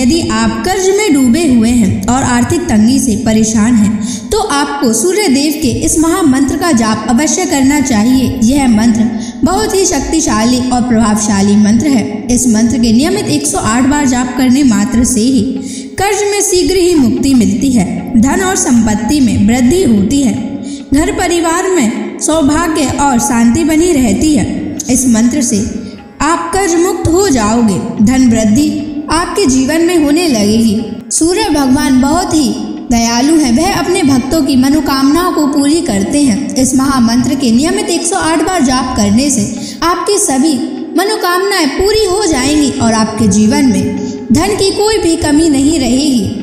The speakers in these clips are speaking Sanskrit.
यदि आप कर्ज में डूबे हुए हैं और आर्थिक तंगी से परेशान हैं, तो आपको सूर्य देव के इस महामंत्र का जाप अवश्य करना चाहिए। यह मंत्र बहुत ही शक्तिशाली और प्रभावशाली मंत्र है। इस मंत्र के नियमित 108 बार जाप करने मात्र से ही कर्ज में शीघ्र ही मुक्ति मिलती है, धन और संपत्ति में वृद्धि होती है, घर परिवार में सौभाग्य और शांति बनी रहती है। इस मंत्र से आप कर्ज मुक्त हो जाओगे, धन वृद्धि आपके जीवन में होने लगेगी। सूर्य भगवान बहुत ही दयालु हैं, वह अपने भक्तों की मनोकामनाओं को पूरी करते हैं। इस महामंत्र के नियमित 108 बार जाप करने से आपकी सभी मनोकामनाएं पूरी हो जाएंगी और आपके जीवन में धन की कोई भी कमी नहीं रहेगी।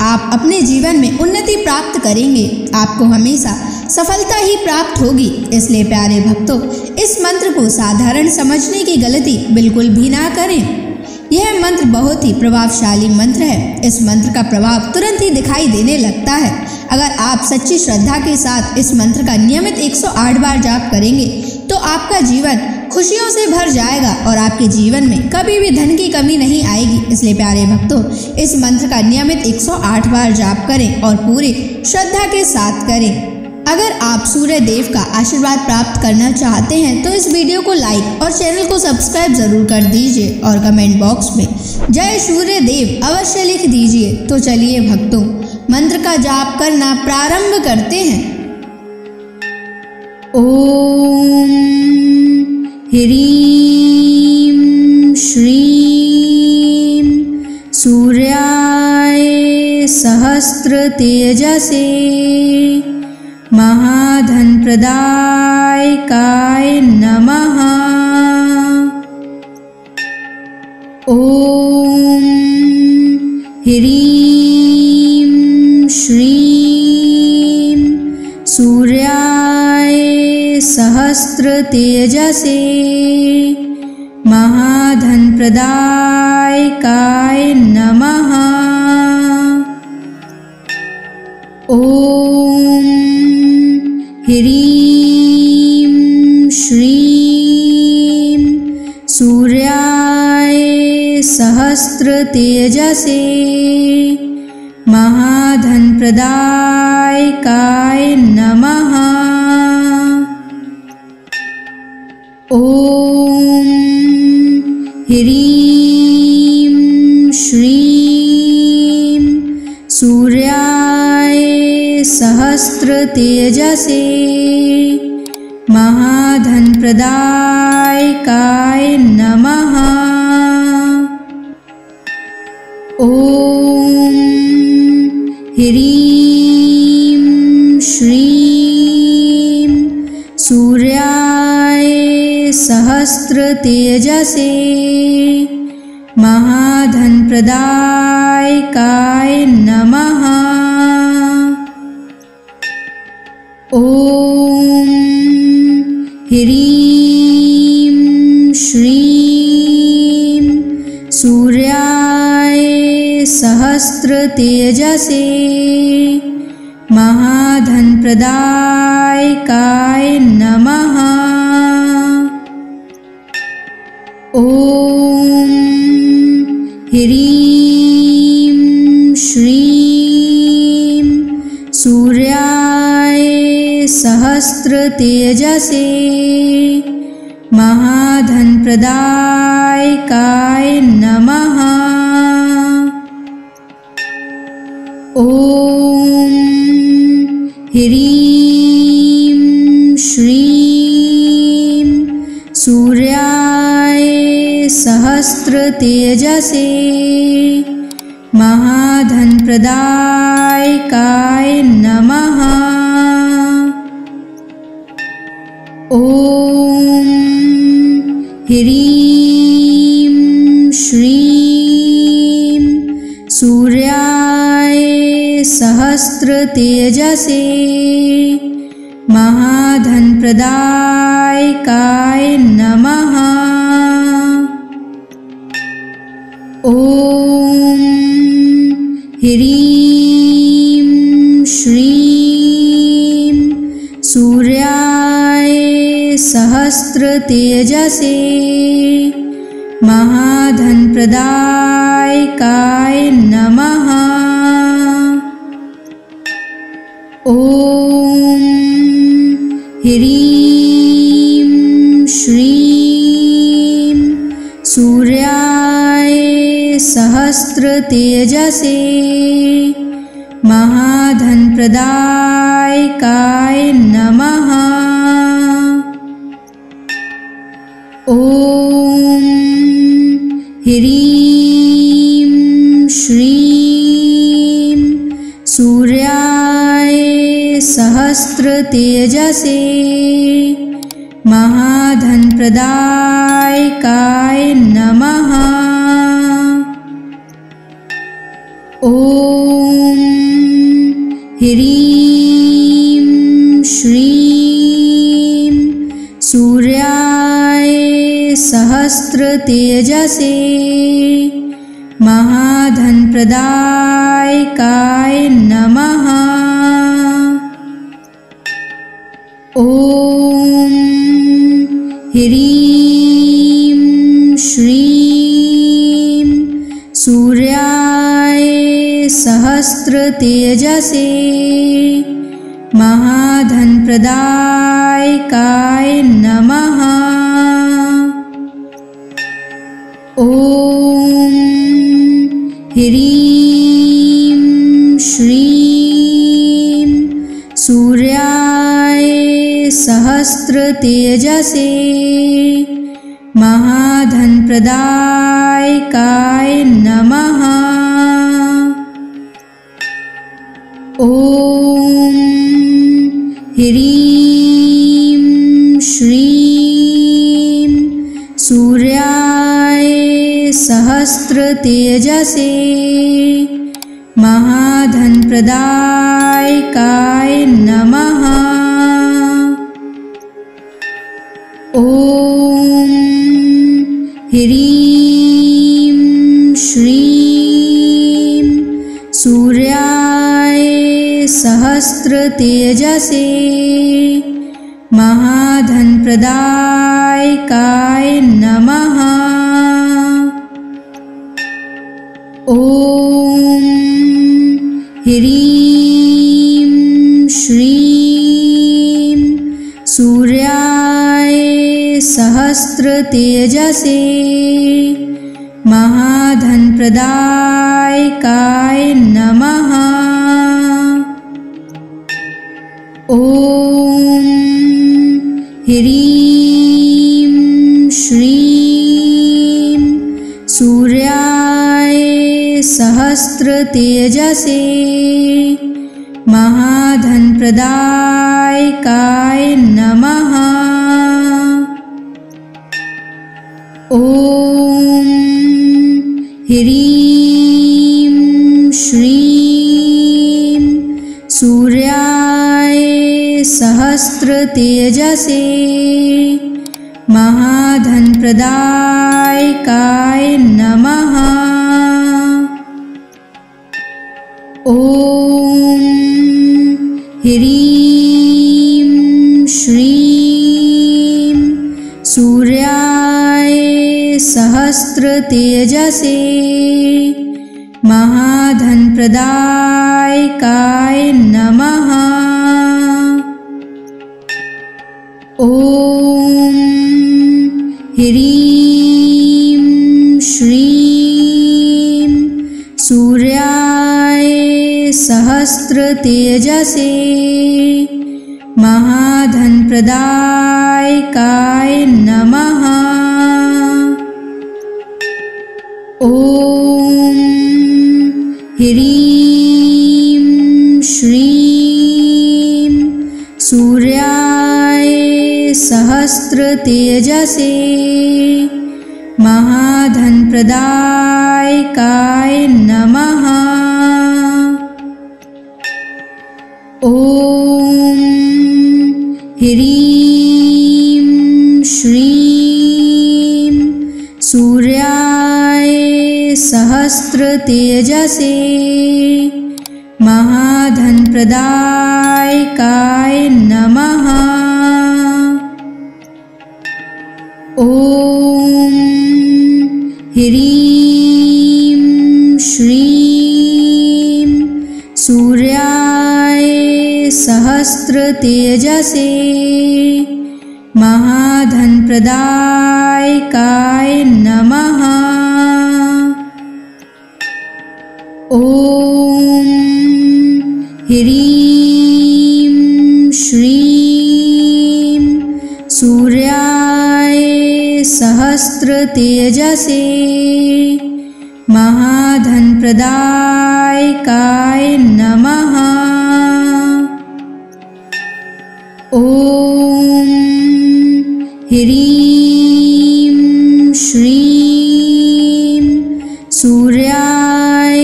आप अपने जीवन में उन्नति प्राप्त करेंगे, आपको हमेशा सफलता ही प्राप्त होगी। इसलिए प्यारे भक्तों, इस मंत्र को साधारण समझने की गलती बिल्कुल भी ना करें। यह मंत्र बहुत ही प्रभावशाली मंत्र है। इस मंत्र का प्रभाव तुरंत ही दिखाई देने लगता है। अगर आप सच्ची श्रद्धा के साथ इस मंत्र का नियमित 108 बार जाप करेंगे तो आपका जीवन खुशियों से भर जाएगा और आपके जीवन में कभी भी धन की कमी नहीं आएगी। इसलिए प्यारे भक्तों, इस मंत्र का नियमित 108 बार जाप करें और पूरी श्रद्धा के साथ करें। अगर आप सूर्य देव का आशीर्वाद प्राप्त करना चाहते हैं तो इस वीडियो को लाइक और चैनल को सब्सक्राइब जरूर कर दीजिए और कमेंट बॉक्स में जय सूर्य देव अवश्य लिख दीजिए। तो चलिए भक्तों, मंत्र का जाप करना प्रारंभ करते हैं। ओम ह्रीं श्रीं सूर्याय सहस्र तेजसे महाधन प्रदायकाय नमः। ओम ह्रीं श्रीं सूर्याय सहस्र तेजसे महाधन प्रदायकाय नमः। ओम ह्रीं श्रीं सूर्याय सहस्र तेजसे महाधन प्रदायकाय नमः। ओम ह्रीं श्रीं सूर्याय सहस्र तेजसे महाधन प्रदायकाय नमः। ओम ह्रीं श्रीं सूर्याय सहस्र तेजसे महाधन प्रदायकाय नमः। ओम ह्रीं श्रीं सूर्याय सहस्र तेजसे महाधन प्रदायकाय नमः। ओम ह्रीं श्रीं सूर्याय सहस्र तेजसे महाधन प्रदायकाय नमः। ओम ह्रीं श्रीं सूर्याय सहस्र तेजसे महाधन प्रदायकाय नमः। ओम ह्रीं श्रीं सूर्याय सहस्र तेजसे महाधन प्रदायकाय नमः। ओम ह्रीं श्रीं सूर्याय सहस्र तेजसे महाधनप्रदायकाय नमः। ॐ ह्रीं श्रीं सूर्याय सहस्रतेजसे महाधनप्रदायकाय नमः। ॐ ह्रीं श्रीं सूर्याय सहस्रतेजसे महाधनप्रदायकाय नमः। ॐ ह्रीं श्रीं सूर्याय सहस्रतेजसे महाधनप्रदायकाय नमः। ॐ ह्रीं श्रीं सूर्याय सहस्रतेजसे महाधनप्रदायकाय नमः। ॐ ह्रीं श्रीं सूर्याय सहस्रतेजसे महाधनप्रदायकाय नमः। ॐ ह्रीं श्रीं सूर्याय सहस्रतेजसे महाधनप्रदायकाय नमः। ॐ ह्रीं श्रीं सूर्याय सहस्रतेजसे महाधनप्रदायकाय नमः। ॐ ह्रीं श्रीं सूर्याय सहस्रतेजसे महाधनप्रदायकाय नमः। ॐ ह्रीं श्रीं सूर्याय सहस्रतेजसे महाधनप्रदायकाय नमः। ॐ ह्रीं श्रीं सूर्याय सहस्रतेजसे महाधनप्रदायकाय नमः। ॐ ह्रीं श्रीं सूर्याय सहस्रतेजसे महाधनप्रदायकाय नमः। ॐ ह्रीं श्रीं सूर्याय सहस्रतेजसे महाधनप्रदायकाय नमः। ॐ ह्रीं श्रीं सूर्याय सहस्रतेजसे महाधनप्रदायकाय नमः। ॐ ह्रीं श्रीं सूर्याय सहस्रतेजसे महाधनप्रदायकाय नमः। ॐ ह्रीं श्रीं सूर्याय सहस्रतेजसे महाधनप्रदायकाय नमः। ॐ ह्रीं श्रीं सूर्याय सहस्रतेजसे महाधनप्रदायकाय नमः। ॐ ह्रीं श्रीं सूर्याय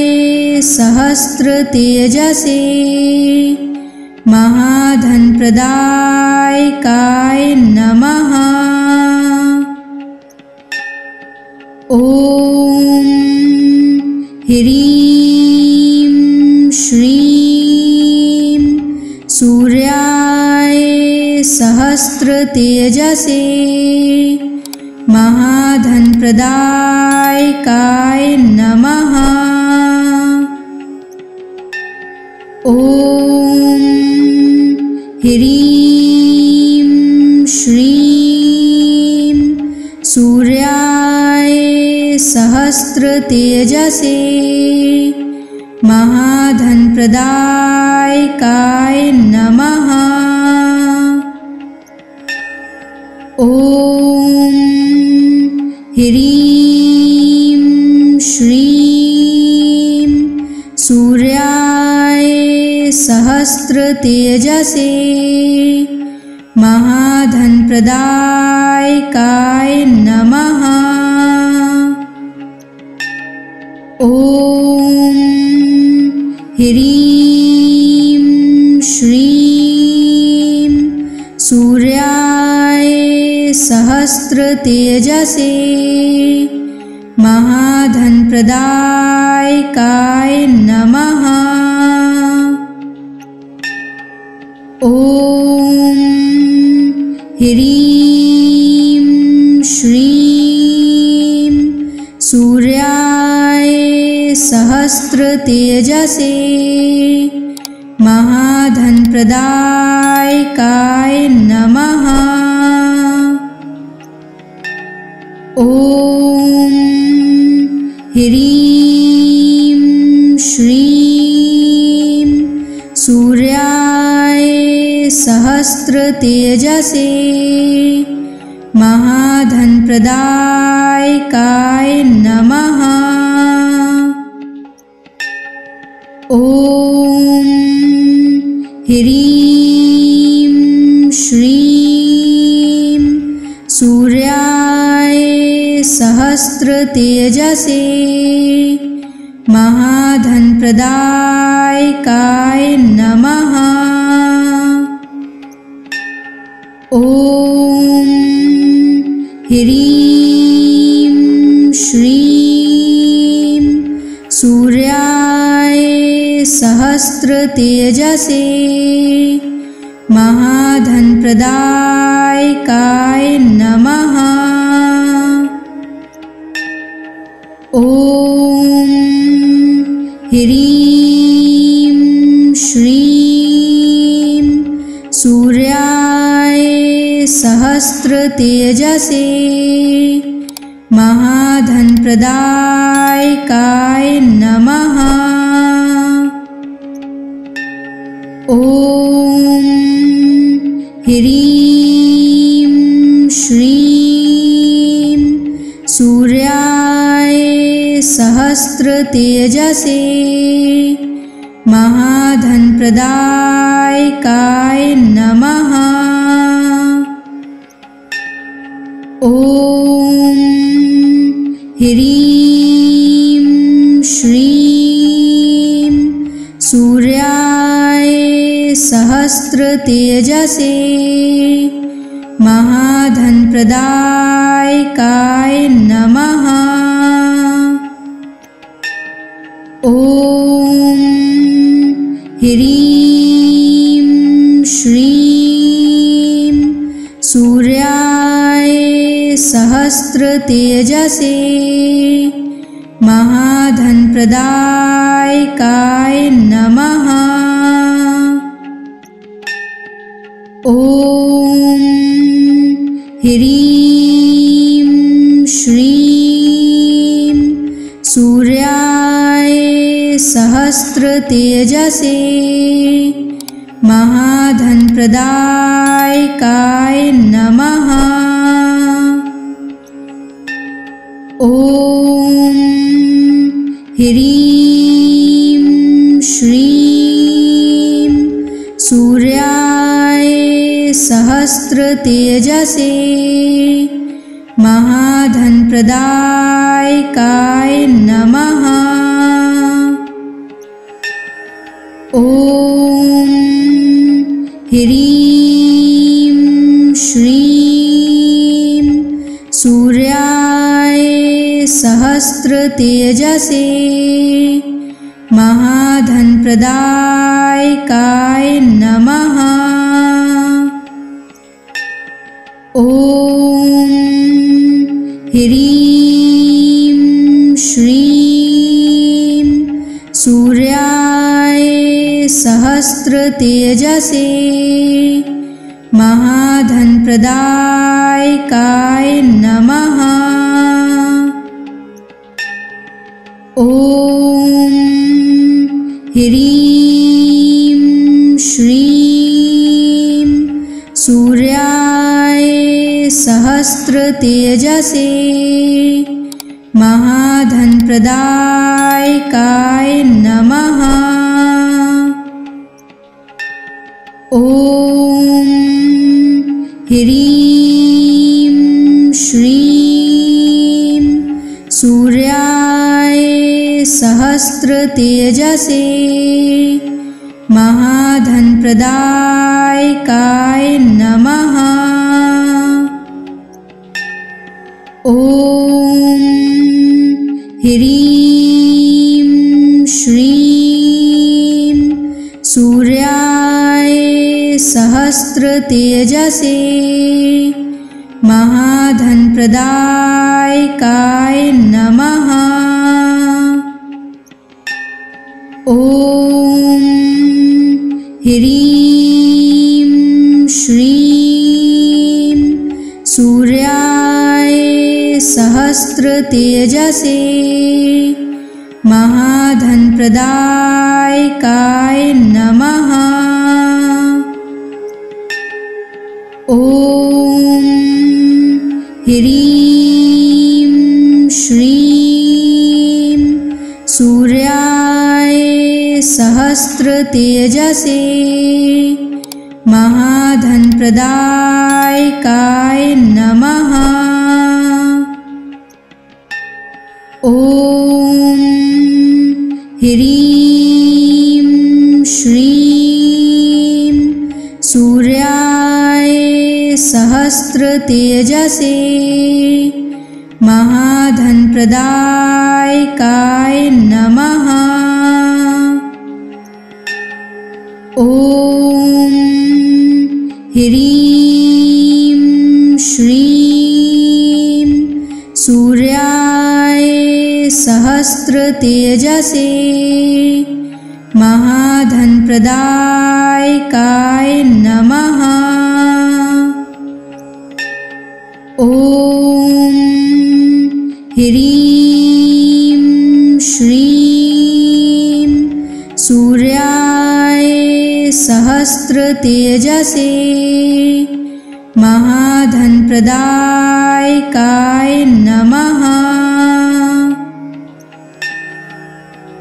सहस्रतेजसे महाधनप्रदायकाय नमः। ॐ ह्रीं श्रीं सूर्याय सहस्रतेजसे महाधनप्रदायकाय नमः। ॐ ह्रीं श्रीं सूर्याय सहस्रतेजसे महाधनप्रदायकाय नमः। ॐ ह्रीं श्रीं सूर्याय सहस्रतेजसे महाधनप्रदायकाय नमः। ॐ ह्रीं श्रीं सूर्याय सहस्रतेजसे महाधनप्रदायकाय नमः। ॐ ह्रीं श्रीं सूर्याय सहस्रतेजसे महाधनप्रदायकाय नमः। ॐ ह्रीं श्रीं सूर्याय सहस्रतेजसे महाधनप्रदायकाय नमः। ॐ ह्रीं श्रीं सूर्याय सहस्रतेजसे महाधनप्रदायकाय नमः। ॐ ह्रीं श्रीं सूर्याय सहस्रतेजसे महाधनप्रदायकाय नमः। ॐ ह्रीं श्रीं सूर्याय सहस्रतेजसे महाधनप्रदायकाय नमः। ॐ ह्रीं श्रीं सूर्याय सहस्रतेजसे महाधनप्रदायकाय नमः। ॐ ह्रीं श्रीं सूर्याय सहस्रतेजसे महाधनप्रदायकाय नमः। ॐ ह्रीं श्रीं सूर्याय सहस्रतेजसे महाधनप्रदायकाय नमः। ॐ ह्रीं श्रीं सूर्याय सहस्रतेजसे महाधनप्रदायकाय नमः। ॐ ह्रीं श्रीं सूर्याय सहस्रतेजसे महाधनप्रदायकाय नमः। ॐ ह्रीं श्रीं सूर्याय सहस्रतेजसे महाधनप्रदायकाय नमः। ॐ ह्रीं श्रीं सूर्याय सहस्रतेजसे महाधनप्रदायकाय नमः। ॐ ह्रीं श्रीं सूर्याय सहस्रतेजसे महाधनप्रदायकाय नमः। ॐ ह्रीं श्रीं सूर्याय सहस्रतेजसे महाधनप्रदायकाय नमः। ॐ ह्रीं श्रीं सूर्याय सहस्रतेजसे महाधनप्रदायकाय नमः। ॐ ह्रीं श्रीं सूर्याय सहस्रतेजसे महाधनप्रदायकाय नमः। ॐ ह्रीं श्रीं सूर्याय सहस्रतेजसे महाधनप्रदायकाय नमः। ॐ ह्रीं श्रीं सूर्याय सहस्रतेजसे महाधनप्रदायकाय नमः। ॐ ह्रीं श्रीं सूर्याय सहस्रतेजसे महाधनप्रदायकाय नमः। ॐ ह्रीं श्रीं सूर्याय सहस्रतेजसे महाधनप्रदायकाय नमः।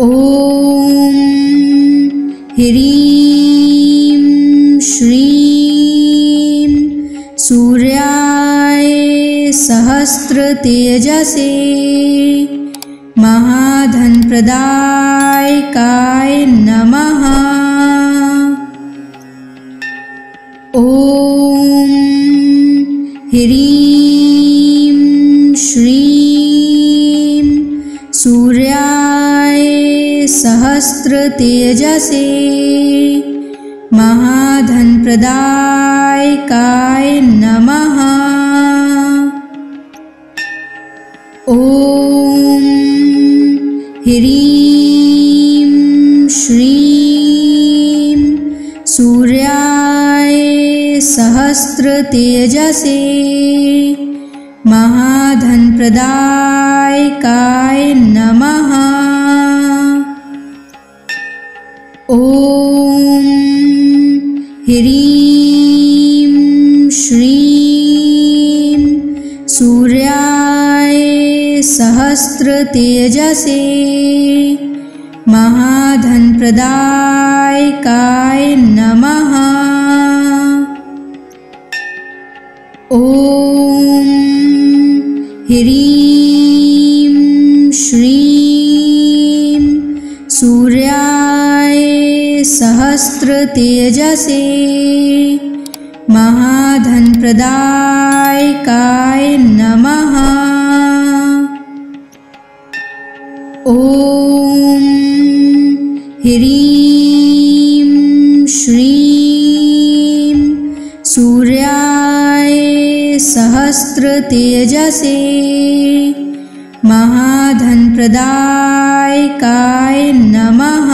ॐ ह्रीं श्रीं सूर्याय सहस्रतेजसे महाधनप्रदायकाय नमः। ॐ ह्रीं श्रीं सूर्याय सहस्रतेजसे महाधनप्रदायकाय नमः। ह्रीं श्रीं सूर्याय सहस्रतेजसे महाधनप्रदायकाय नमः। ॐ ह्रीं श्रीं सूर्याय सहस्रतेजसे महाधनप्रदायकाय नमः। ॐ ह्रीं श्रीं सूर्याय सहस्रतेजसे महाधनप्रदायकाय नमः। ॐ ह्रीं श्रीं सूर्याय सहस्रतेजसे महाधनप्रदायकाय नमः।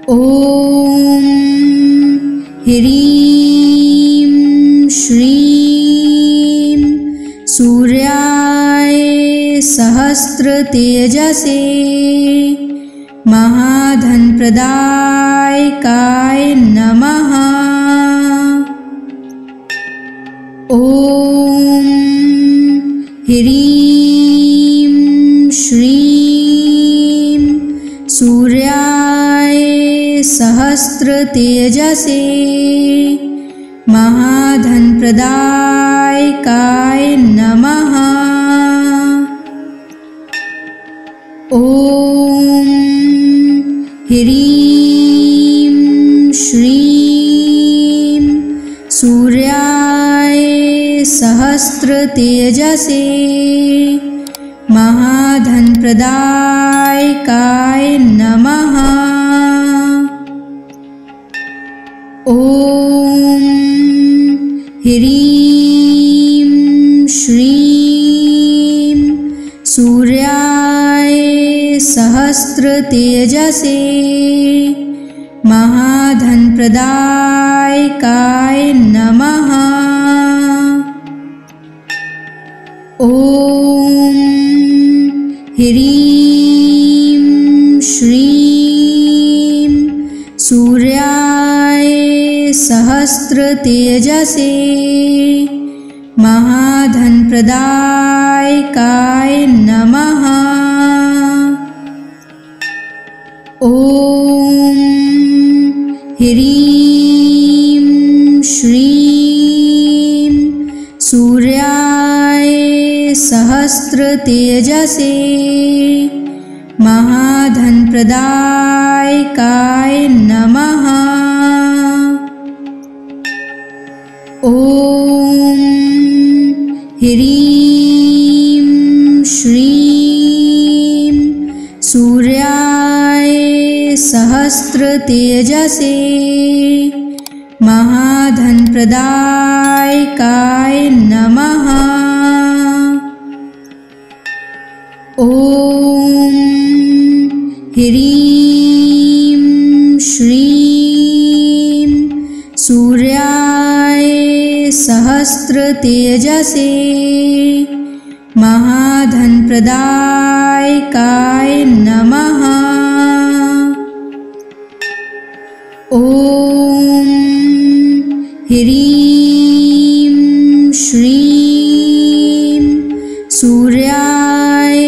ॐ ह्रीं श्रीं सूर्याय सहस्रतेजसे महाधनप्रदायकाय नमः। ॐ ह्रीं श्रीं सूर्याय सहस्रतेजसे महाधनप्रदायकाय नमः। ॐ ह्रीं श्रीं सूर्याय सहस्रतेजसे महाधनप्रदायकाय नमः। ॐ ह्रीं श्रीं सूर्याय सहस्रतेजसे महाधनप्रदायकाय नमः। ॐ ह्रीं श्रीं सूर्याय सहस्रतेजसे महाधनप्रदायकाय नमः। ॐ ह्रीं श्रीं सूर्याय सहस्रतेजसे महाधनप्रदायकाय नमः। ॐ ह्रीं श्रीं सूर्याय सहस्रतेजसे महाधनप्रदायकाय नमः। ॐ ह्रीं श्रीं सूर्याय सहस्रतेजसे महाधनप्रदायकाय नमः। ॐ ह्रीं श्रीं सूर्याय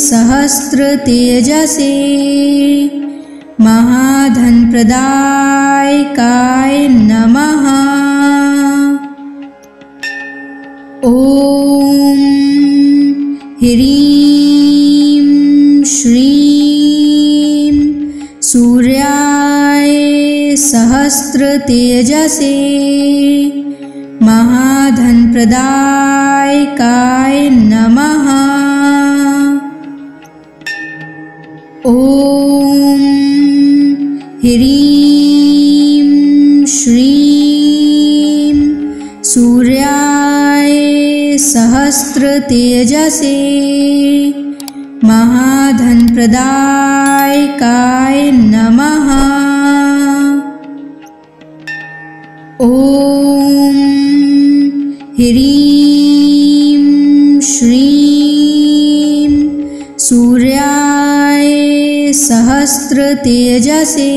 सहस्रतेजसे महाधनप्रदायकाय नमः। ॐ ह्रीं श्रीं सूर्याय सहस्रतेजसे महाधनप्रदायकाय नमः। ॐ ह्रीं श्रीं सूर्याय सहस्रतेजसे महाधनप्रदायकाय नमः। ॐ ह्रीं श्रीं सूर्याय सहस्रतेजसे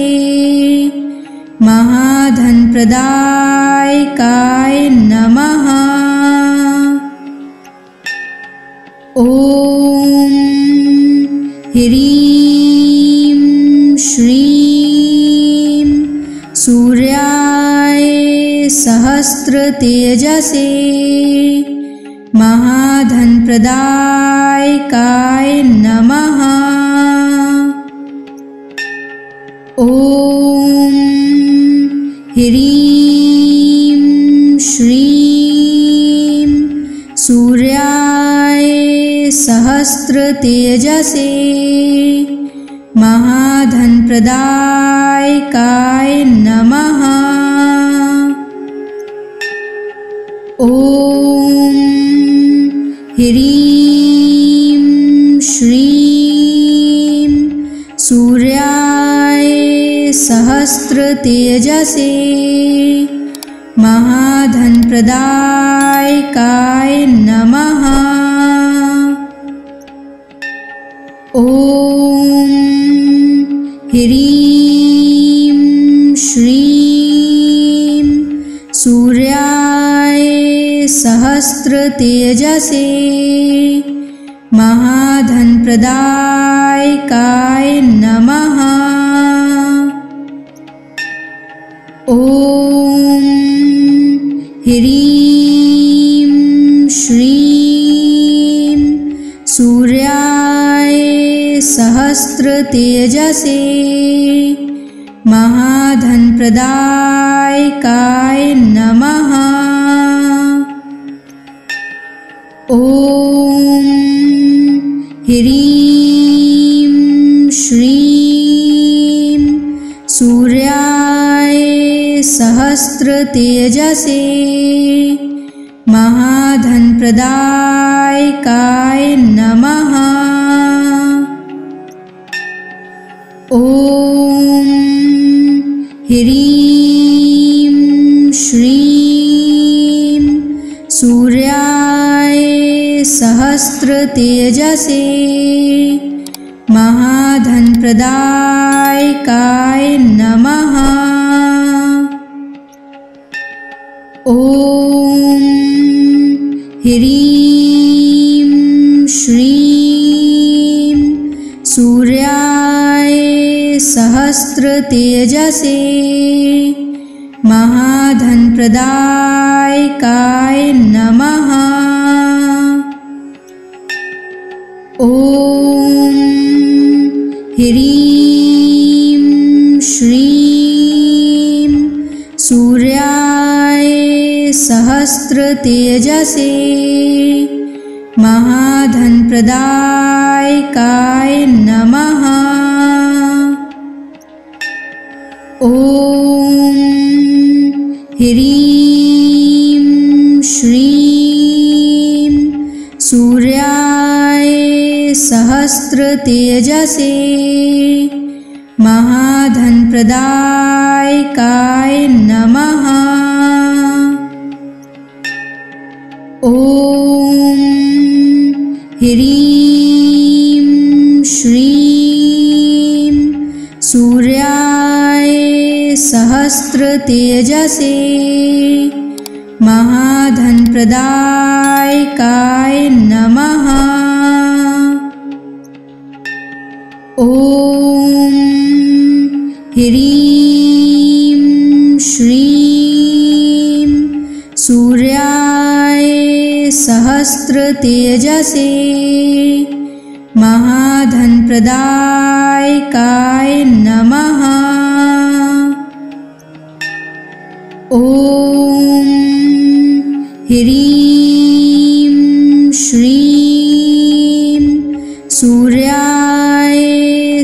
महाधनप्रदायकाय नमः। ॐ ह्रीं श्रीं सूर्याय सहस्रतेजसे महाधनप्रदायकाय नमः। ॐ ह्रीं श्रीं सूर्याय सहस्रतेजसे महाधनप्रदायकाय नमः। ॐ ह्रीं श्रीं सूर्याय सहस्रतेजसे महाधनप्रदायकाय नमः। ॐ ह्रीं श्रीं सूर्याय सहस्रतेजसे महाधनप्रदायकाय नमः। ॐ ह्रीं श्रीं सूर्याय सहस्रतेजसे महाधनप्रदायकाय नमः। ॐ ह्रीं श्रीं सूर्याय सहस्रतेजसे महाधनप्रदायकाय नमः। ॐ ह्रीं श्रीं सूर्याय सहस्रतेजसे महाधनप्रदायकाय नमः। ॐ ह्रीं श्रीं सूर्याय सहस्रतेजसे महाधनप्रदायकाय नमः। ॐ ह्रीं श्रीं सूर्याय सहस्रतेजसे महाधनप्रदायकाय नमः। ॐ ह्रीं श्रीं सूर्याय सहस्रतेजसे महाधनप्रदायकाय नमः। ॐ ह्रीं श्रीं सूर्याय सहस्रतेजसे महाधनप्रदायकाय नमः। ॐ ह्रीं श्रीं सूर्याय सहस्रतेजसे महाधनप्रदायकाय नमः। ॐ ह्रीं श्रीं सूर्याय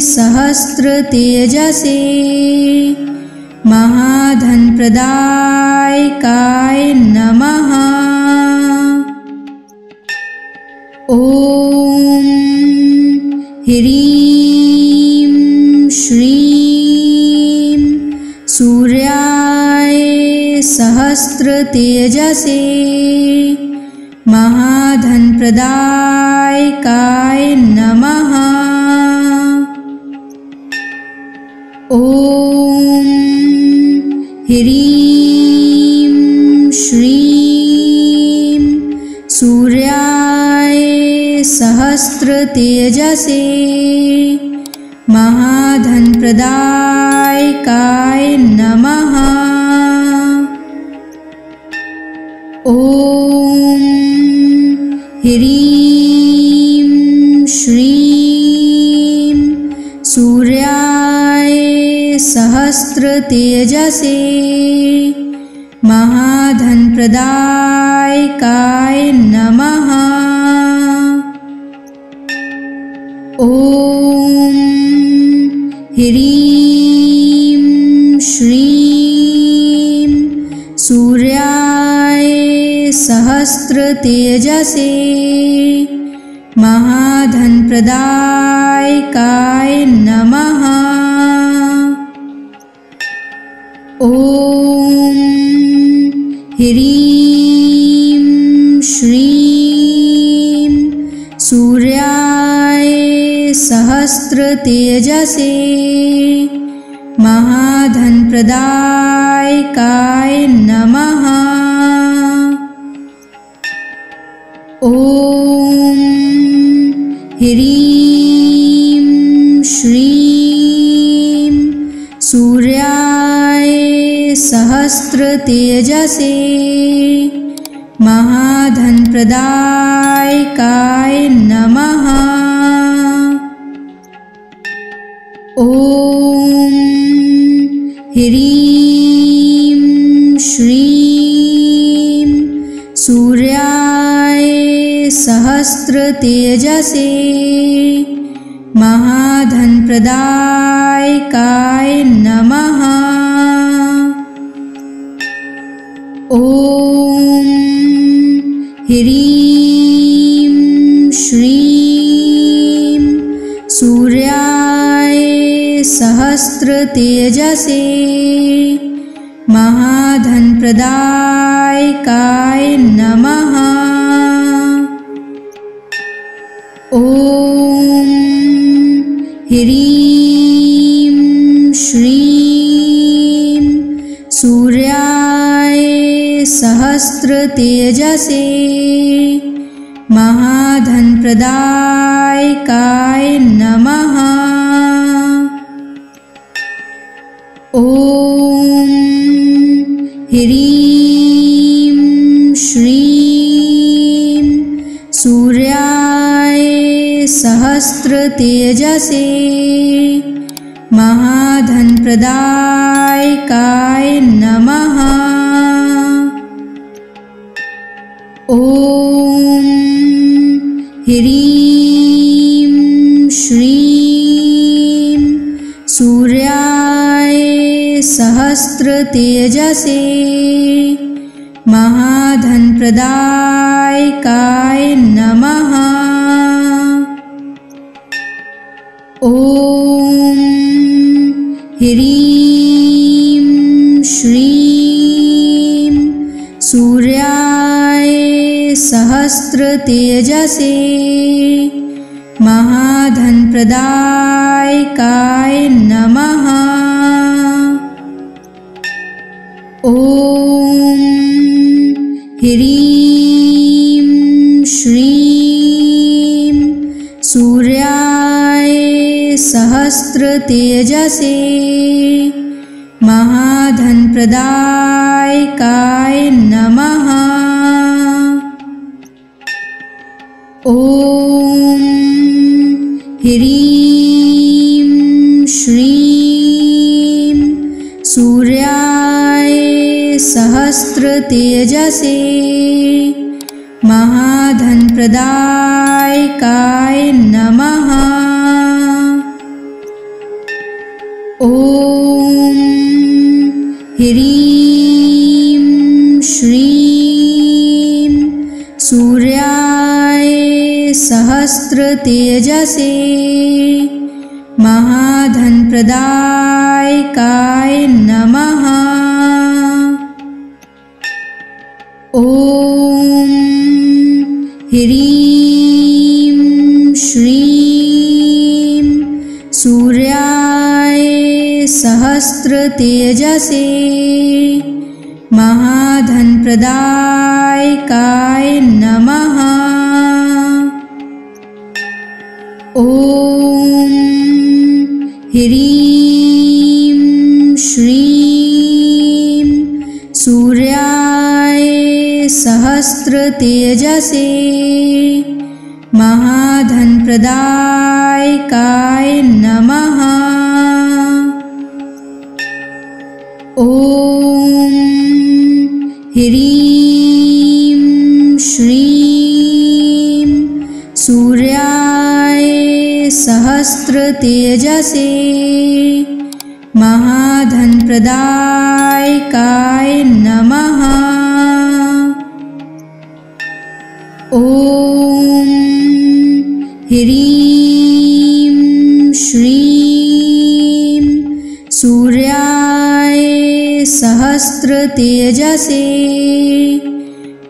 सहस्रतेजसे महाधनप्रदायकाय नमः। ह्रीं श्रीं सूर्याय सहस्रतेजसे महाधनप्रदायकाय नमः। ॐ ह्रीं श्रीं सूर्याय सहस्रतेजसे महाधनप्रदायकाय नमः। ॐ ह्रीं श्रीं सूर्याय सहस्रतेजसे महाधनप्रदायकाय नमः। ॐ ह्रीं श्रीं सूर्याय सहस्रतेजसे महाधनप्रदायकाय नमः। ॐ ह्रीं श्रीं सूर्याय सहस्रतेजसे महाधनप्रदायकाय नमः। ॐ ह्रीं श्रीं सूर्याय सहस्रतेजसे महाधनप्रदायकाय नमः। ॐ ह्रीं श्रीं सूर्याय सहस्रतेजसे महाधनप्रदायकाय नमः। ॐ ह्रीं श्रीं सूर्याय सहस्रतेजसे महाधनप्रदायकाय नमः। ॐ ह्रीं श्रीं सूर्याय सहस्रतेजसे महाधनप्रदायकाय नमः। ॐ ह्रीं श्रीं सूर्याय सहस्रतेजसे महाधनप्रदायकाय नमः। ॐ ह्रीं श्रीं सूर्याय सहस्रतेजसे महाधनप्रदायकाय नमः। ॐ ह्रीं श्रीं सूर्याय सहस्रतेजसे महाधनप्रदायकाय नमः। ॐ ह्रीं श्रीं सूर्याय सहस्रतेजसे महाधनप्रदायकाय नमः। ॐ ह्रीं श्रीं सूर्याय सहस्रतेजसे महाधनप्रदायकाय नमः। ॐ ह्रीं श्रीं सूर्याय सहस्रतेजसे सहस्रतेजसे महाधनप्रदायकाय नमः। ॐ ह्रीं श्रीं सूर्याय सहस्रतेजसे महाधनप्रदायकाय नमः। ॐ ह्रीं श्रीं सूर्याय सहस्रतेजसे महाधनप्रदायकाय नमः। ॐ ह्रीं श्रीं सूर्याय सहस्रतेजसे महाधनप्रदायकाय नमः। ॐ ह्रीं श्रीं सूर्याय सहस्रतेजसे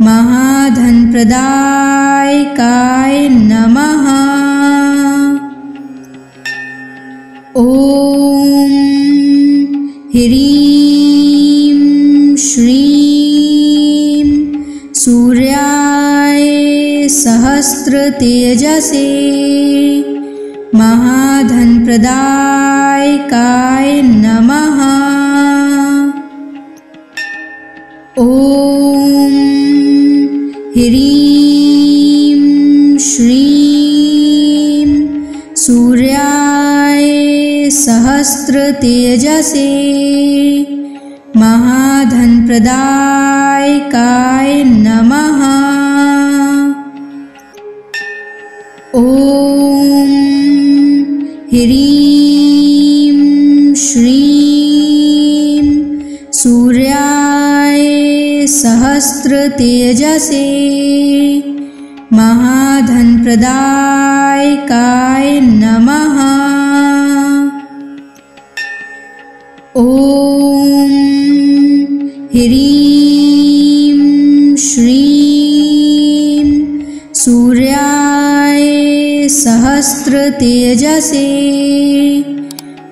महाधनप्रदायकाय नमः। ॐ ह्रीं श्रीं सूर्याय सहस्रतेजसे महाधनप्रदायकाय नमः। ॐ ह्रीं श्रीं सूर्याय सहस्रतेजसे महाधनप्रदायकाय नमः। ॐ ह्रीं श्रीं सूर्याय सहस्रतेजसे महाधनप्रदायकाय नमः। ॐ ह्रीं श्रीं सूर्याय सहस्रतेजसे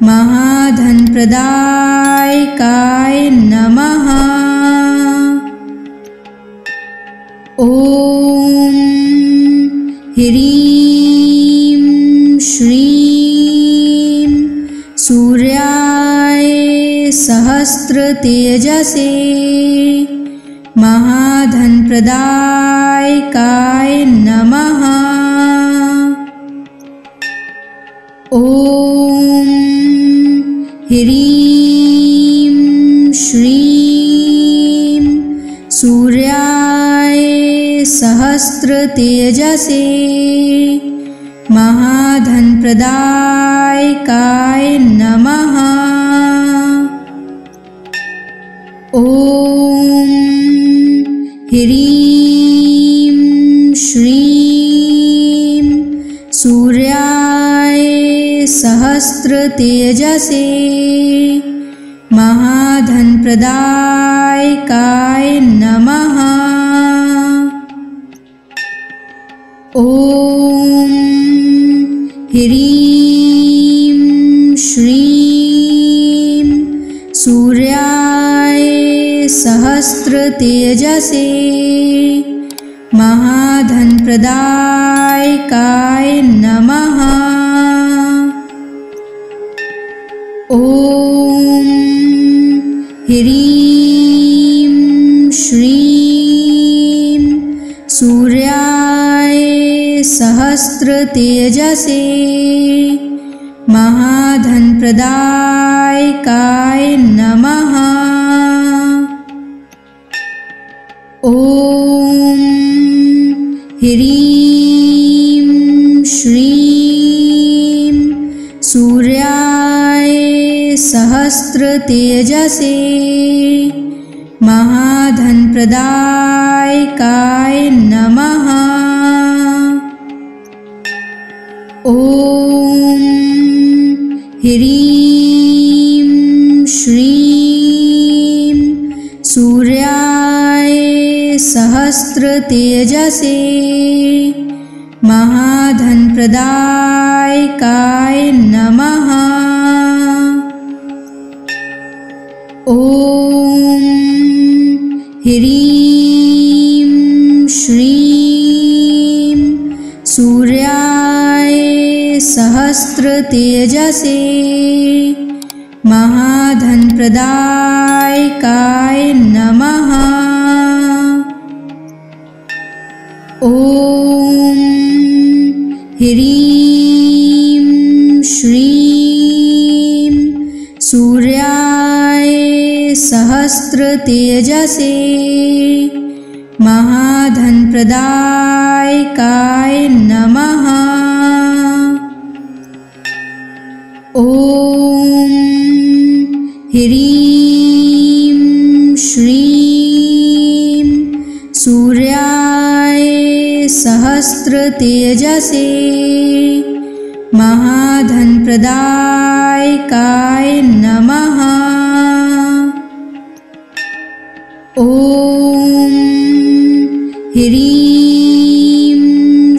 महाधनप्रदायकाय नमः। ॐ ह्रीं श्रीं सूर्याय सहस्रतेजसे महाधनप्रदायकाय नमः। ॐ ह्रीं श्रीं सूर्याय सहस्रतेजसे महाधनप्रदायकाय नमः। ॐ ह्रीं श्रीं सूर्याय सहस्रतेजसे महाधनप्रदायकाय नमः। ॐ ह्रीं श्रीं सूर्याय सहस्रतेजसे महाधनप्रदायकाय नमः। ॐ ह्रीं श्रीं सूर्याय सहस्रतेजसे महाधनप्रदायकाय नमः। ॐ ह्रीं श्रीं सूर्याय सहस्रतेजसे महाधनप्रदायकाय नमः। ह्रीं श्रीं सूर्याय सहस्रतेजसे महाधनप्रदायकाय नमः। ॐ ह्रीं श्रीं सूर्याय सहस्रतेजसे महाधनप्रदायकाय नमः। ॐ ह्रीं श्रीं सूर्याय सहस्रतेजसे महाधनप्रदायकाय नमः। ॐ ह्रीं श्रीं सूर्याय सहस्रतेजसे महाधनप्रदायकाय नमः। ॐ ह्रीं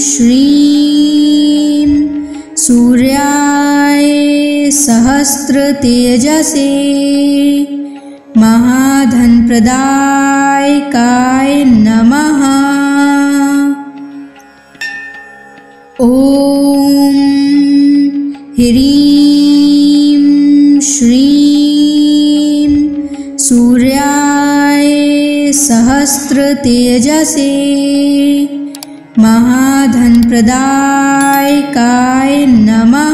श्रीं सूर्याय सहस्रतेजसे महाधनप्रदायकाय नमः। ॐ ह्रीं श्रीं सूर्याय सहस्रतेजसे महाधनप्रदायकाय नमः।